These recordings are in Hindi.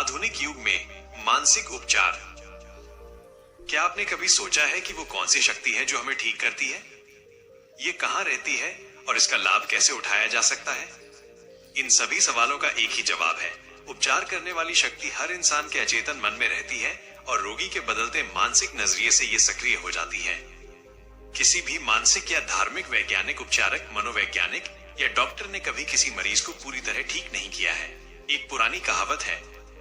आधुनिक युग में मानसिक उपचार। क्या आपने कभी सोचा है कि वो कौन सी शक्ति है जो हमें ठीक करती है? ये कहाँ रहती है और इसका लाभ कैसे उठाया जा सकता है? इन सभी सवालों का एक ही जवाब है। उपचार करने वाली शक्ति हर इंसान के अचेतन मन में रहती है और रोगी के बदलते मानसिक नजरिए से ये सक्रिय हो जाती है। किसी भी मानसिक या धार्मिक वैज्ञानिक उपचारक, मनोवैज्ञानिक या डॉक्टर ने कभी किसी मरीज को पूरी तरह ठीक नहीं किया है। एक पुरानी कहावत है,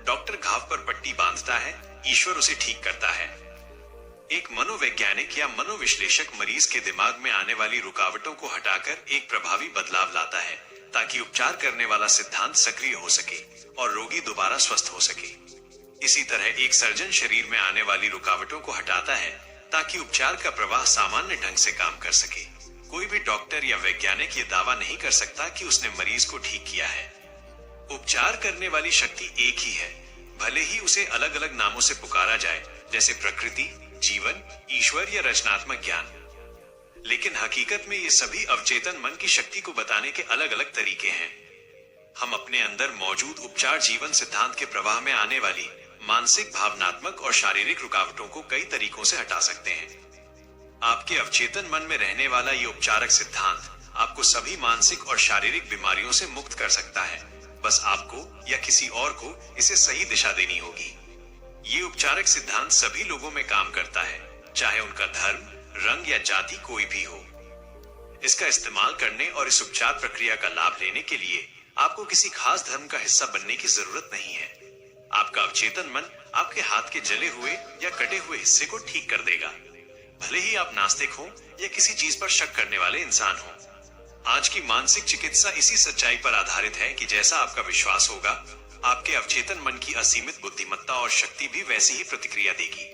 डॉक्टर घाव पर पट्टी बांधता है, ईश्वर उसे ठीक करता है। एक मनोवैज्ञानिक या मनोविश्लेषक मरीज के दिमाग में आने वाली रुकावटों को हटाकर एक प्रभावी बदलाव लाता है ताकि उपचार करने वाला सिद्धांत सक्रिय हो सके और रोगी दोबारा स्वस्थ हो सके। इसी तरह एक सर्जन शरीर में आने वाली रुकावटों को हटाता है ताकि उपचार का प्रवाह सामान्य ढंग से काम कर सके। कोई भी डॉक्टर या वैज्ञानिक ये दावा नहीं कर सकता कि उसने मरीज को ठीक किया है। उपचार करने वाली शक्ति एक ही है, भले ही उसे अलग अलग नामों से पुकारा जाए, जैसे प्रकृति, जीवन, ईश्वर या रचनात्मक ज्ञान। लेकिन हकीकत में ये सभी अवचेतन मन की शक्ति को बताने के अलग अलग तरीके हैं। हम अपने अंदर मौजूद उपचार जीवन सिद्धांत के प्रवाह में आने वाली मानसिक, भावनात्मक और शारीरिक रुकावटों को कई तरीकों से हटा सकते हैं। आपके अवचेतन मन में रहने वाला ये उपचारक सिद्धांत आपको सभी मानसिक और शारीरिक बीमारियों से मुक्त कर सकता है। बस आपको या किसी और को इसे सही दिशा देनी होगी। ये उपचारक सिद्धांत सभी लोगों में काम करता है, चाहे उनका धर्म, रंग या जाति कोई भी हो। इसका इस्तेमाल करने और इस उपचार प्रक्रिया का लाभ लेने के लिए आपको किसी खास धर्म का हिस्सा बनने की जरूरत नहीं है। आपका अवचेतन मन आपके हाथ के जले हुए या कटे हुए हिस्से को ठीक कर देगा, भले ही आप नास्तिक हो या किसी चीज पर शक करने वाले इंसान हो। आज की मानसिक चिकित्सा इसी सच्चाई पर आधारित है कि जैसा आपका विश्वास होगा, आपके अवचेतन मन की असीमित बुद्धिमत्ता और शक्ति भी वैसी ही प्रतिक्रिया देगी।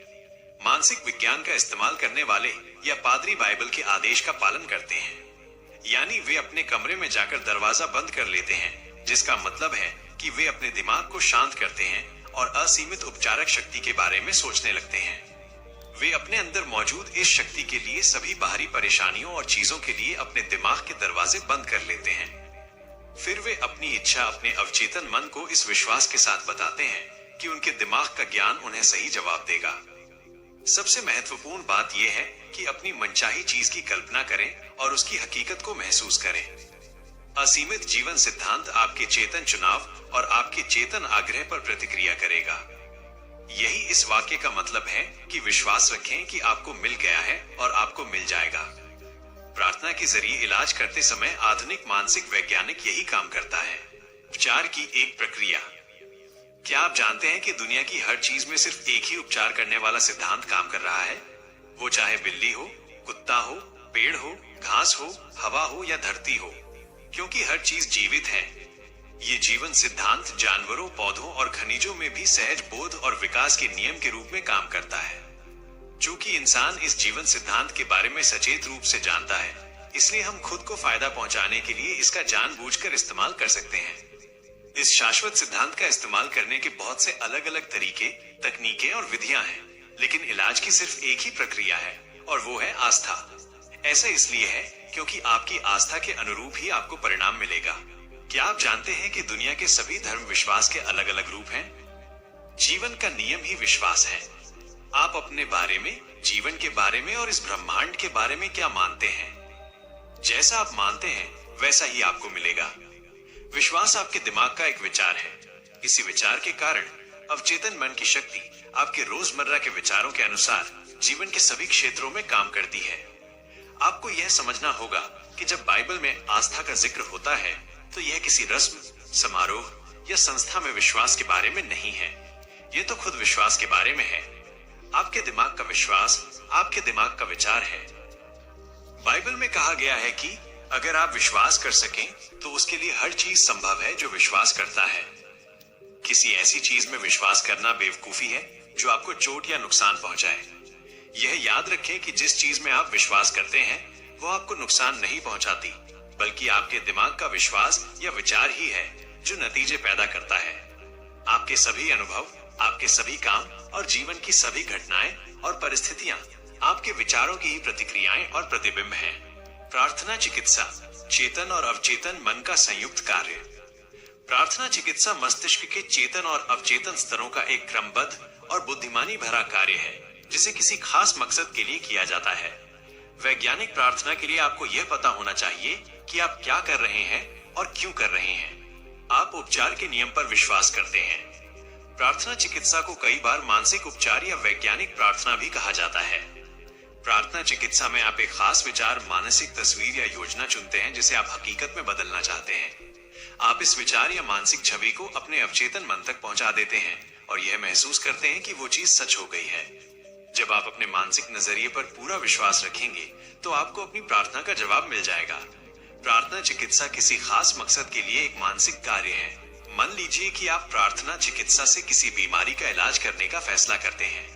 मानसिक विज्ञान का इस्तेमाल करने वाले या पादरी बाइबल के आदेश का पालन करते हैं, यानी वे अपने कमरे में जाकर दरवाजा बंद कर लेते हैं, जिसका मतलब है कि वे अपने दिमाग को शांत करते हैं और असीमित उपचारक शक्ति के बारे में सोचने लगते हैं। वे अपने अंदर मौजूद इस शक्ति के लिए सभी बाहरी परेशानियों और चीजों के लिए अपने दिमाग के दरवाजे बंद कर लेते हैं। फिर वे अपनी इच्छा अपने अवचेतन मन को इस विश्वास के साथ बताते हैं कि उनके दिमाग का ज्ञान उन्हें सही जवाब देगा। सबसे महत्वपूर्ण बात यह है कि अपनी मनचाही चीज की कल्पना करें और उसकी हकीकत को महसूस करें। असीमित जीवन सिद्धांत आपके चेतन चुनाव और आपके चेतन आग्रह पर प्रतिक्रिया करेगा। यही इस वाक्य का मतलब है कि विश्वास रखें कि आपको मिल गया है और आपको मिल जाएगा। प्रार्थना के जरिए इलाज करते समय आधुनिक मानसिक वैज्ञानिक यही काम करता है। उपचार की एक प्रक्रिया। क्या आप जानते हैं कि दुनिया की हर चीज में सिर्फ एक ही उपचार करने वाला सिद्धांत काम कर रहा है? वो चाहे बिल्ली हो, कुत्ता हो, पेड़ हो, घास हो, हवा हो या धरती हो, क्योंकि हर चीज जीवित है। ये जीवन सिद्धांत जानवरों, पौधों और खनिजों में भी सहज बोध और विकास के नियम के रूप में काम करता है। चूंकि इंसान इस जीवन सिद्धांत के बारे में सचेत रूप से जानता है, इसलिए हम खुद को फायदा पहुंचाने के लिए इसका जानबूझकर इस्तेमाल कर सकते हैं। इस शाश्वत सिद्धांत का इस्तेमाल करने के बहुत से अलग अलग तरीके, तकनीकें और विधियां हैं, लेकिन इलाज की सिर्फ एक ही प्रक्रिया है और वो है आस्था। ऐसा इसलिए है क्योंकि आपकी आस्था के अनुरूप ही आपको परिणाम मिलेगा। क्या आप जानते हैं कि दुनिया के सभी धर्म विश्वास के अलग अलग रूप हैं? जीवन का नियम ही विश्वास है। आप अपने बारे में, जीवन के बारे में और इस ब्रह्मांड के बारे में क्या मानते हैं? जैसा आप मानते हैं वैसा ही आपको मिलेगा। विश्वास आपके दिमाग का एक विचार है। इसी विचार के कारण अवचेतन मन की शक्ति आपके रोजमर्रा के विचारों के अनुसार जीवन के सभी क्षेत्रों में काम करती है। आपको यह समझना होगा कि जब बाइबल में आस्था का जिक्र होता है तो यह किसी रस्म, समारोह या संस्था में विश्वास के बारे में नहीं है। यह तो खुद विश्वास के बारे में है। आपके दिमाग का विश्वास आपके दिमाग का विचार है। बाइबल में कहा गया है कि अगर आप विश्वास कर सकें तो उसके लिए हर चीज संभव है जो विश्वास करता है। किसी ऐसी चीज में विश्वास करना बेवकूफी है जो आपको चोट या नुकसान पहुंचाए। यह याद रखें कि जिस चीज में आप विश्वास करते हैं वो आपको नुकसान नहीं पहुंचाती, बल्कि आपके दिमाग का विश्वास या विचार ही है जो नतीजे पैदा करता है। आपके सभी अनुभव, आपके सभी काम और जीवन की सभी घटनाएं और परिस्थितियां आपके विचारों की ही प्रतिक्रियाएं और प्रतिबिंब हैं। प्रार्थना चिकित्सा, चेतन और अवचेतन मन का संयुक्त कार्य। प्रार्थना चिकित्सा मस्तिष्क के चेतन और अवचेतन स्तरों का एक क्रमबद्ध और बुद्धिमानी भरा कार्य है जिसे किसी खास मकसद के लिए किया जाता है। वैज्ञानिक प्रार्थना के लिए आपको यह पता होना चाहिए कि आप क्या कर रहे हैं और क्यों कर रहे हैं। आप उपचार के नियम पर विश्वास करते हैं। प्रार्थना चिकित्सा को कई बार मानसिक उपचार या वैज्ञानिक प्रार्थना भी कहा जाता है। प्रार्थना चिकित्सा में आप एक खास विचार, मानसिक तस्वीर या योजना चुनते हैं जिसे आप हकीकत में बदलना चाहते हैं। आप इस विचार या मानसिक छवि को अपने अवचेतन मन तक पहुंचा देते हैं और यह महसूस करते हैं कि वो चीज सच हो गई है। जब आप अपने मानसिक नजरिए पर पूरा विश्वास रखेंगे तो आपको अपनी प्रार्थना का जवाब मिल जाएगा। प्रार्थना चिकित्सा किसी खास मकसद के लिए एक मानसिक कार्य है। मान लीजिए कि आप प्रार्थना चिकित्सा से किसी बीमारी का इलाज करने का फैसला करते हैं।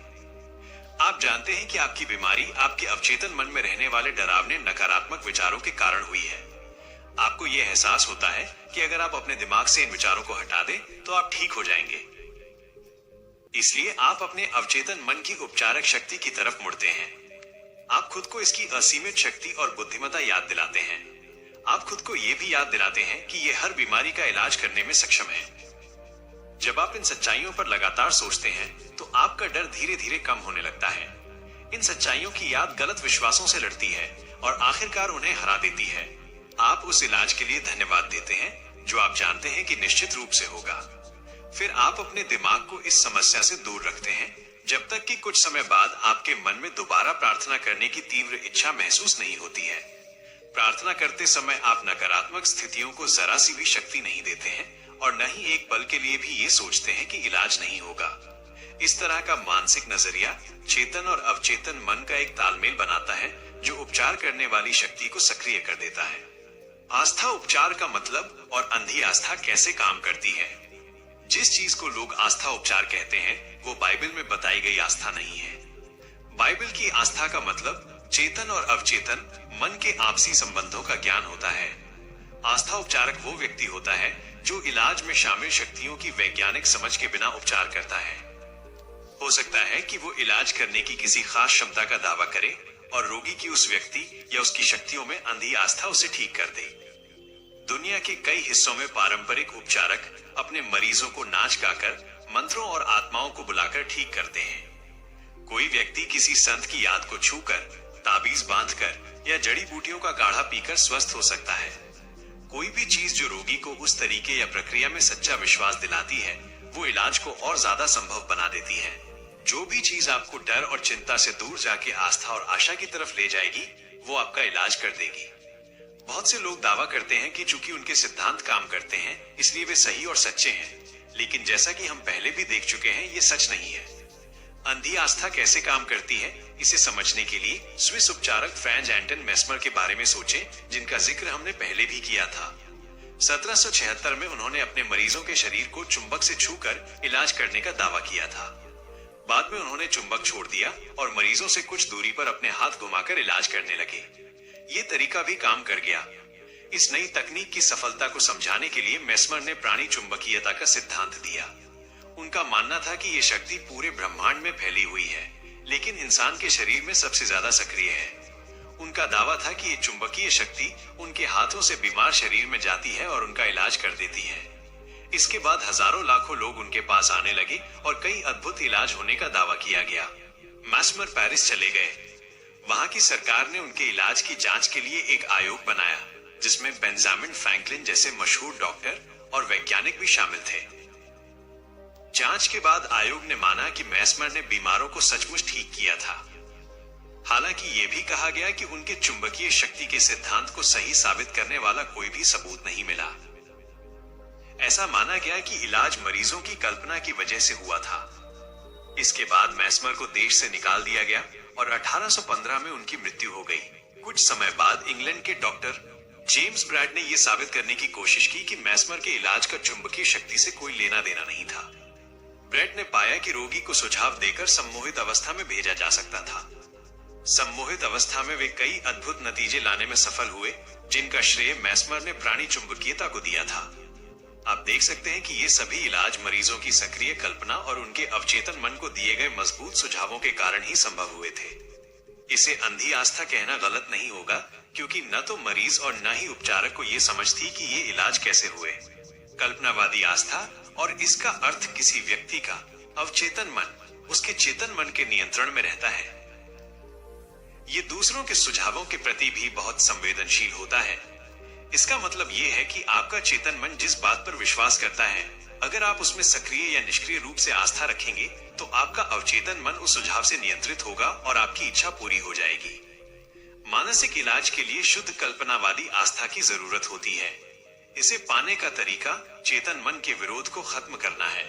आप जानते हैं कि आपकी बीमारी आपके अवचेतन मन में रहने वाले डरावने नकारात्मक विचारों के कारण हुई है। आपको यह एहसास होता है कि अगर आप अपने दिमाग से इन विचारों को हटा दें तो आप ठीक हो जाएंगे। इसलिए आप अपने अवचेतन मन की उपचारक शक्ति की तरफ मुड़ते हैं। आप खुद को इसकी असीमित शक्ति और बुद्धिमत्ता याद दिलाते हैं। आप खुद को यह भी याद दिलाते हैं कि यह हर बीमारी का इलाज करने में सक्षम है। जब आप इन सच्चाइयों पर लगातार सोचते हैं तो आपका डर धीरे धीरे कम होने लगता है। इन सच्चाइयों की याद गलत विश्वासों से लड़ती है और आखिरकार उन्हें हरा देती है। आप उस इलाज के लिए धन्यवाद देते हैं जो आप जानते हैं कि निश्चित रूप से होगा। फिर आप अपने दिमाग को इस समस्या से दूर रखते हैं जब तक कि कुछ समय बाद आपके मन में दोबारा प्रार्थना करने की तीव्र इच्छा महसूस नहीं होती है। प्रार्थना करते समय आप नकारात्मक स्थितियों को जरा सी भी शक्ति नहीं देते हैं और न ही एक पल के लिए भी ये सोचते हैं कि इलाज नहीं होगा। इस तरह का मानसिक नजरिया चेतन और अवचेतन मन का एक तालमेल बनाता है जो उपचार करने वाली शक्ति को सक्रिय कर देता है। आस्था उपचार का मतलब और अंधी आस्था कैसे काम करती है। जिस चीज को लोग आस्था उपचार कहते हैं वो बाइबल में बताई गई आस्था नहीं है। बाइबल की आस्था का मतलब चेतन और अवचेतन मन के आपसी संबंधों का ज्ञान होता है। आस्था उपचारक वो व्यक्ति होता है जो इलाज में शामिल शक्तियों की वैज्ञानिक समझ के बिना उपचार करता है। हो सकता है कि वो इलाज करने की किसी खास क्षमता का दावा करे और रोगी की उस व्यक्ति या उसकी शक्तियों में अंधी आस्था उसे ठीक कर दे। दुनिया के कई हिस्सों में पारंपरिक उपचारक अपने मरीजों को नाच गाकर, मंत्रों और आत्माओं को बुलाकर ठीक करते हैं। कोई व्यक्ति किसी संत की याद को छूकर, ताबीज बांधकर या जड़ी बूटियों का काढ़ा पीकर स्वस्थ हो सकता है। कोई भी चीज जो रोगी को उस तरीके या प्रक्रिया में सच्चा विश्वास दिलाती है वो इलाज को और ज्यादा संभव बना देती है। जो भी चीज आपको डर और चिंता से दूर जाके आस्था और आशा की तरफ ले जाएगी वो आपका इलाज कर देगी। बहुत से लोग दावा करते हैं कि चूंकि उनके सिद्धांत काम करते हैं इसलिए वे सही और सच्चे हैं, लेकिन जैसा कि हम पहले भी देख चुके हैं ये सच नहीं है। अंधी आस्था कैसे काम करती है इसे समझने के लिए स्विस उपचारक फ्रैंज एंटन मेस्मर के बारे में सोचें, जिनका जिक्र हमने पहले भी किया था। 1776 में उन्होंने अपने मरीजों के शरीर को चुंबक से छूकर इलाज करने का दावा किया था। बाद में उन्होंने चुंबक छोड़ दिया और मरीजों से कुछ दूरी पर अपने हाथ घुमाकर इलाज करने लगे। ये तरीका भी काम कर गया। इस नई तकनीक की सफलता को समझाने के लिए मेस्मर ने प्राणी चुंबकीयता का सिद्धांत दिया। उनका मानना था कि ये शक्ति पूरे ब्रह्मांड में फैली हुई है, लेकिन इंसान के शरीर में सबसे ज्यादा सक्रिय है। उनका दावा था कि ये चुंबकीय शक्ति उनके हाथों से बीमार शरीर में जाती है और उनका इलाज कर देती है। इसके बाद हजारों लाखों लोग उनके पास आने लगे और कई अद्भुत इलाज होने का दावा किया गया। मेस्मर पेरिस चले गए। वहां की सरकार ने उनके इलाज की जांच के लिए एक आयोग बनाया जिसमें बेंजामिन फ्रैंकलिन जैसे मशहूर डॉक्टर और वैज्ञानिक भी शामिल थे। जांच के बाद आयोग ने माना कि मेस्मर ने बीमारों को सचमुच ठीक किया था। हालांकि यह भी कहा गया कि उनके चुंबकीय शक्ति के सिद्धांत को सही साबित करने वाला कोई भी सबूत नहीं मिला। ऐसा माना गया कि इलाज मरीजों की कल्पना की वजह से हुआ था। इसके बाद मेस्मर को देश से निकाल दिया गया और 1815 में उनकी मृत्यु हो गई। कुछ समय बाद इंग्लैंड के डॉक्टर जेम्स ब्रैड ने यह साबित करने की कोशिश की कि मेस्मर के इलाज का चुंबकीय शक्ति से कोई लेना देना नहीं था। ब्रैड ने पाया कि रोगी को सुझाव देकर सम्मोहित अवस्था में भेजा जा सकता था। सम्मोहित अवस्था में वे कई अद्भुत नतीजे लाने में सफल हुए, जिनका श्रेय मेस्मर ने प्राणी चुंबकीयता को दिया था। आप देख सकते हैं कि ये सभी इलाज मरीजों की सक्रिय कल्पना और उनके अवचेतन मन को दिए गए मजबूत सुझावों के कारण ही संभव हुए थे। इसे अंधी आस्था कहना गलत नहीं होगा, क्योंकि न तो मरीज और न ही उपचारक को ये समझ थी कि ये इलाज कैसे हुए। कल्पनावादी आस्था और इसका अर्थ किसी व्यक्ति का अवचेतन मन उसके चेतन मन के नियंत्रण में रहता है। ये दूसरों के सुझावों के प्रति भी बहुत संवेदनशील होता है। इसका मतलब ये है कि आपका चेतन मन जिस बात पर विश्वास करता है, अगर आप उसमें सक्रिय या निष्क्रिय रूप से आस्था रखेंगे तो आपका अवचेतन मन उस सुझाव से नियंत्रित होगा और आपकी इच्छा पूरी हो जाएगी। मानसिक इलाज के लिए शुद्ध कल्पनावादी आस्था की जरूरत होती है। इसे पाने का तरीका चेतन मन के विरोध को खत्म करना है।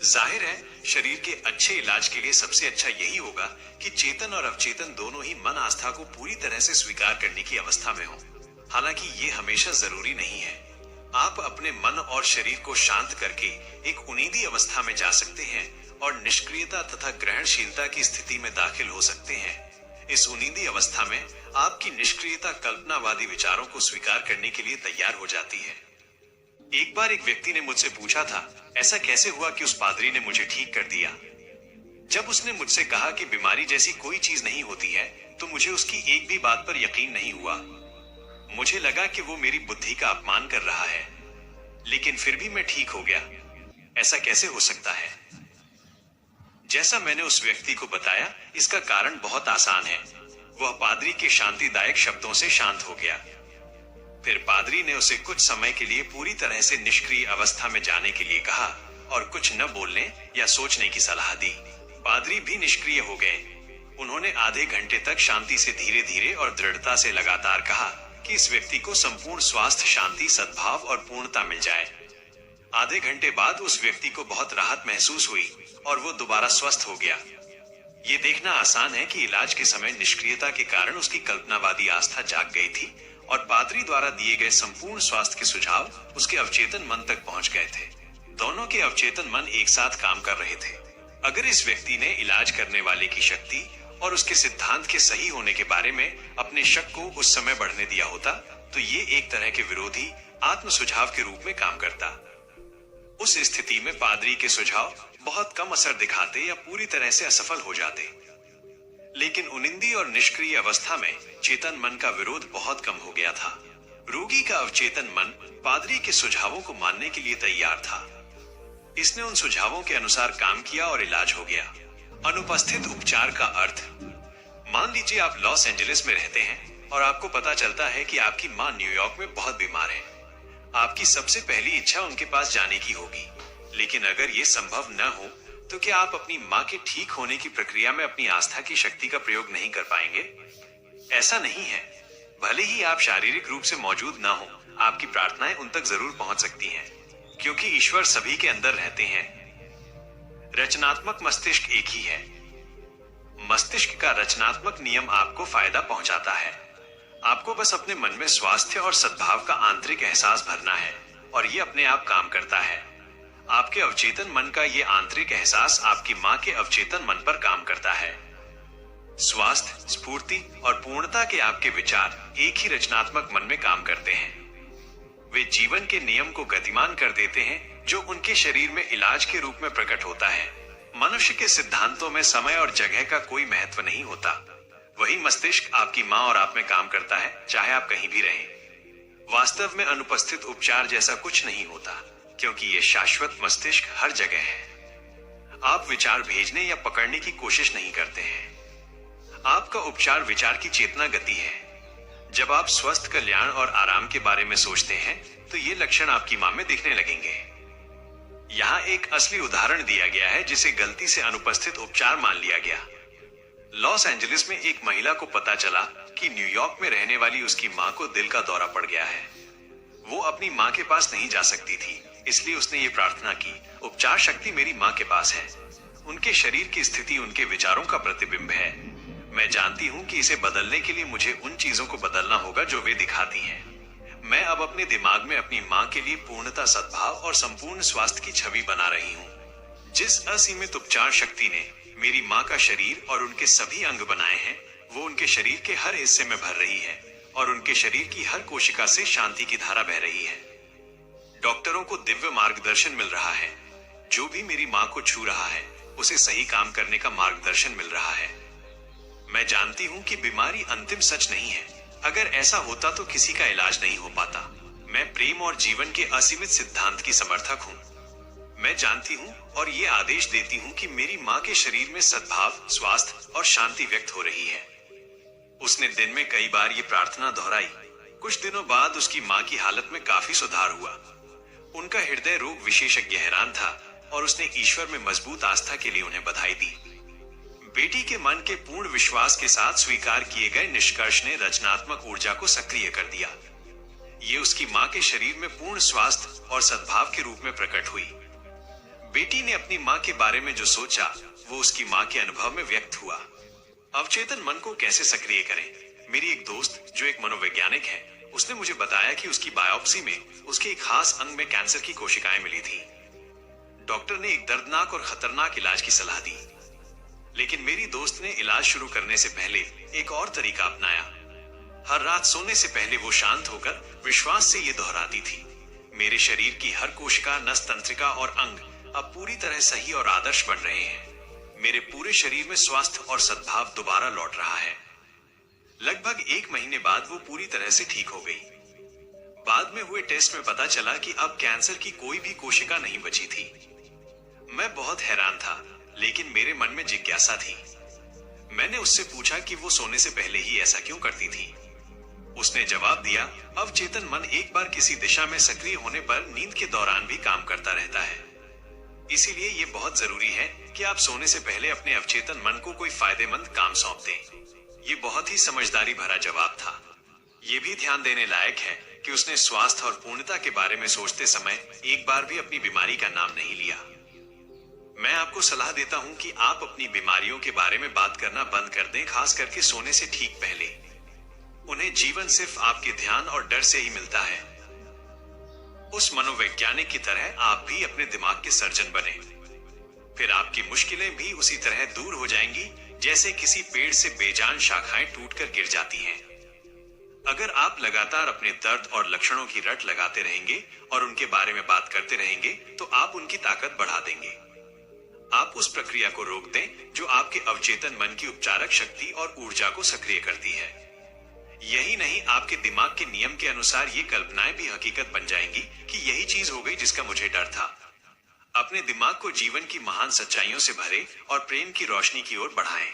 जाहिर है, शरीर के अच्छे इलाज के लिए सबसे अच्छा यही होगा कि चेतन और अवचेतन दोनों ही मन आस्था को पूरी तरह से स्वीकार करने की अवस्था में हो। हालांकि ये हमेशा जरूरी नहीं है। आप अपने मन और शरीर को शांत करके एक उन्नीदी अवस्था में जा सकते हैं और निष्क्रियता तथा ग्रहणशीलता की स्थिति में दाखिल हो सकते हैं। इस उन्नीदी अवस्था में आपकी निष्क्रियता कल्पनावादी विचारों को स्वीकार करने के लिए तैयार हो जाती है। एक बार एक व्यक्ति ने मुझसे पूछा था, ऐसा कैसे हुआ कि उस पादरी ने मुझे ठीक कर दिया? जब उसने मुझसे कहा कि बीमारी जैसी कोई चीज नहीं होती है, तो मुझे उसकी एक भी बात पर यकीन नहीं हुआ। मुझे लगा कि वो मेरी बुद्धि का अपमान कर रहा है, लेकिन फिर भी मैं ठीक हो गया। ऐसा कैसे हो सकता है? जैसा मैंने उस व्यक्ति को बताया, इसका कारण बहुत आसान है। वह पादरी के शांतिदायक शब्दों से शांत हो गया। फिर पादरी ने उसे कुछ समय के लिए पूरी तरह से निष्क्रिय अवस्था में जाने के लिए कहा और कुछ न बोलने या सोचने की सलाह दी। पादरी भी निष्क्रिय हो गए। उन्होंने आधे घंटे तक शांति से धीरे धीरे और दृढ़ता से लगातार कहा कि इस व्यक्ति को संपूर्ण स्वास्थ्य, शांति, सद्भाव और पूर्णता मिल जाए। आधे घंटे बाद उस व्यक्ति को बहुत राहत महसूस हुई और वो दोबारा स्वस्थ हो गया। ये देखना आसान है कि इलाज के समय निष्क्रियता के कारण उसकी कल्पनावादी आस्था जाग गई थी और पादरी द्वारा दिए गए संपूर्ण स्वास्थ्य के सुझाव उसके अवचेतन मन तक पहुंच गए थे। दोनों के अवचेतन मन एक साथ काम कर रहे थे। अगर इस व्यक्ति ने इलाज करने वाले की शक्ति और उसके सिद्धांत के सही होने के बारे में अपने शक को उस समय बढ़ने दिया होता, तो ये एक तरह के विरोधी आत्म सुझाव के रूप में काम करता। उस स्थिति में पादरी के सुझाव बहुत कम असर दिखाते या पूरी तरह से असफल हो जाते। लेकिन उनिंदी और निष्क्रिय अवस्था में चेतन मन का विरोध बहुत कम हो गया था। रोगी का अवचेतन मन पादरी के सुझावों को मानने के लिए तैयार था। इसने उन सुझावों के अनुसार काम किया और इलाज हो गया। अनुपस्थित उपचार का अर्थ। मान लीजिए आप लॉस एंजलिस में रहते हैं और आपको पता चलता है कि आपकी मां न्यूयॉर्क में बहुत बीमार है। आपकी सबसे पहली इच्छा उनके पास जाने की होगी, लेकिन अगर ये संभव न हो तो क्या आप अपनी मां के ठीक होने की प्रक्रिया में अपनी आस्था की शक्ति का प्रयोग नहीं कर पाएंगे? ऐसा नहीं है। भले ही आप शारीरिक रूप से मौजूद ना हो, आपकी प्रार्थनाएं उन तक जरूर पहुंच सकती हैं, क्योंकि ईश्वर सभी के अंदर रहते हैं। रचनात्मक मस्तिष्क एक ही है। मस्तिष्क का रचनात्मक नियम आपको फायदा पहुंचाता है। आपको बस अपने मन में स्वास्थ्य और सद्भाव का आंतरिक एहसास भरना है और ये अपने आप काम करता है। आपके अवचेतन मन का ये आंतरिक एहसास आपकी मां के अवचेतन मन पर काम करता है। स्वास्थ्य, स्फूर्ति और पूर्णता के आपके विचार एक ही रचनात्मक मन में काम करते हैं। वे जीवन के नियम को गतिमान कर देते हैं जो उनके शरीर में इलाज के रूप में प्रकट होता है। मनुष्य के सिद्धांतों में समय और जगह का कोई महत्व नहीं होता। वही मस्तिष्क आपकी मां और आप में काम करता है, चाहे आप कहीं भी रहें। वास्तव में अनुपस्थित उपचार जैसा कुछ नहीं होता, क्योंकि ये शाश्वत मस्तिष्क हर जगह है। आप विचार भेजने या पकड़ने की कोशिश नहीं करते हैं। आपका उपचार विचार की चेतना गति है। जब आप स्वस्थ, कल्याण और आराम के बारे में सोचते हैं तो ये लक्षण आपकी मां में दिखने लगेंगे। यहाँ एक असली उदाहरण दिया गया है जिसे गलती से अनुपस्थित उपचार मान लिया गया। लॉस एंजलिस में एक महिला को पता चला कि न्यूयॉर्क में रहने वाली उसकी मां को दिल का दौरा पड़ गया है। वो अपनी मां के पास नहीं जा सकती थी, इसलिए उसने ये प्रार्थना की, उपचार शक्ति मेरी मां के पास है। उनके शरीर की स्थिति उनके विचारों का प्रतिबिंब है। मैं जानती हूँ कि इसे बदलने के लिए मुझे उन चीजों को बदलना होगा जो वे दिखाती हैं। मैं अब अपने दिमाग में अपनी मां के लिए पूर्णता, सद्भाव और संपूर्ण स्वास्थ्य की छवि बना रही हूँ। जिस असीमित उपचार शक्ति ने मेरी मां का शरीर और उनके सभी अंग बनाए हैं, वो उनके शरीर के हर हिस्से में भर रही है और उनके शरीर की हर कोशिका से शांति की धारा बह रही है। डॉक्टरों को दिव्य मार्गदर्शन मिल रहा है। जो भी मेरी मां को छू रहा है उसे सही काम करने का मार्गदर्शन मिल रहा है। मैं जानती हूँ कि बीमारी अंतिम सच नहीं है। अगर ऐसा होता तो किसी का इलाज नहीं हो पाता। मैं प्रेम और जीवन के असीमित सिद्धांत की समर्थक हूँ। मैं जानती हूँ और ये आदेश देती हूँ कि मेरी माँ के शरीर में सद्भाव, स्वास्थ्य और शांति व्यक्त हो रही है। उसने दिन में कई बार ये प्रार्थना दोहराई। कुछ दिनों बाद उसकी माँ की हालत में काफी सुधार हुआ। उनका हृदय रोग विशेषज्ञ हैरान था और उसने ईश्वर में मजबूत आस्था के लिए उन्हें बधाई दी। बेटी के मन के पूर्ण विश्वास के साथ स्वीकार किए गए निष्कर्ष ने रचनात्मक ऊर्जा को सक्रिय कर दिया। ये उसकी माँ के शरीर में पूर्ण स्वास्थ्य और सद्भाव के रूप में प्रकट हुई। बेटी ने अपनी माँ के बारे में जो सोचा वो उसकी माँ के अनुभव में व्यक्त हुआ। अवचेतन मन को कैसे सक्रिय करें? मेरी एक दोस्त जो एक मनोवैज्ञानिक है, उसने मुझे बताया कि उसकी बायोप्सी में उसके एक खास अंग में कैंसर की कोशिकाएं मिली थी। डॉक्टर ने एक दर्दनाक और खतरनाक इलाज की सलाह दी, लेकिन मेरी दोस्त ने इलाज शुरू करने से पहले एक और तरीका अपनाया। हर रात सोने से पहले वो शांत होकर विश्वास से ये दोहराती थी, मेरे शरीर की हर कोशिका, नस तंत्रिका और अंग अब पूरी तरह सही और आदर्श बन रहे हैं। मेरे पूरे शरीर में स्वास्थ्य और सद्भाव दोबारा लौट रहा है। लगभग 1 महीने बाद वो पूरी तरह से ठीक हो गई। बाद में हुए टेस्ट में पता चला कि अब कैंसर की कोई भी कोशिका नहीं बची थी। मैं बहुत हैरान था, लेकिन मेरे मन में जिज्ञासा थी। मैंने उससे पूछा कि वो सोने से पहले ही ऐसा क्यों करती थी। उसने जवाब दिया, अवचेतन मन एक बार किसी दिशा में सक्रिय होने पर नींद के दौरान भी काम करता रहता है। इसीलिए ये बहुत जरूरी है कि आप सोने से पहले अपने अवचेतन मन को कोई फायदेमंद काम सौंप दें। ये बहुत ही समझदारी भरा जवाब था। ये भी ध्यान देने लायक है कि उसने स्वास्थ्य और पूर्णता के बारे में सोचते समय एक बार भी अपनी बीमारी का नाम नहीं लिया। मैं आपको सलाह देता हूं कि आप अपनी बीमारियों के बारे में बात करना बंद कर दें, खास करके सोने से ठीक पहले। उन्हें जीवन सिर्फ आपके ध्यान और डर से ही मिलता है। उस मनोवैज्ञानिक की तरह आप भी अपने दिमाग के सर्जन बने। फिर आपकी मुश्किलें भी उसी तरह दूर हो जाएंगी जैसे किसी पेड़ से बेजान शाखाएं टूटकर गिर जाती हैं। अगर आप लगातार अपने दर्द और लक्षणों की रट लगाते रहेंगे और उनके बारे में बात करते रहेंगे तो आप उनकी ताकत बढ़ा देंगे। आप उस प्रक्रिया को रोक दें जो आपके अवचेतन मन की उपचारक शक्ति और ऊर्जा को सक्रिय करती है। यही नहीं, आपके दिमाग के नियम के अनुसार ये कल्पनाएं भी हकीकत बन जाएंगी कि यही चीज हो गई जिसका मुझे डर था। अपने दिमाग को जीवन की महान सच्चाइयों से भरे और प्रेम की रोशनी की ओर बढ़ाएं।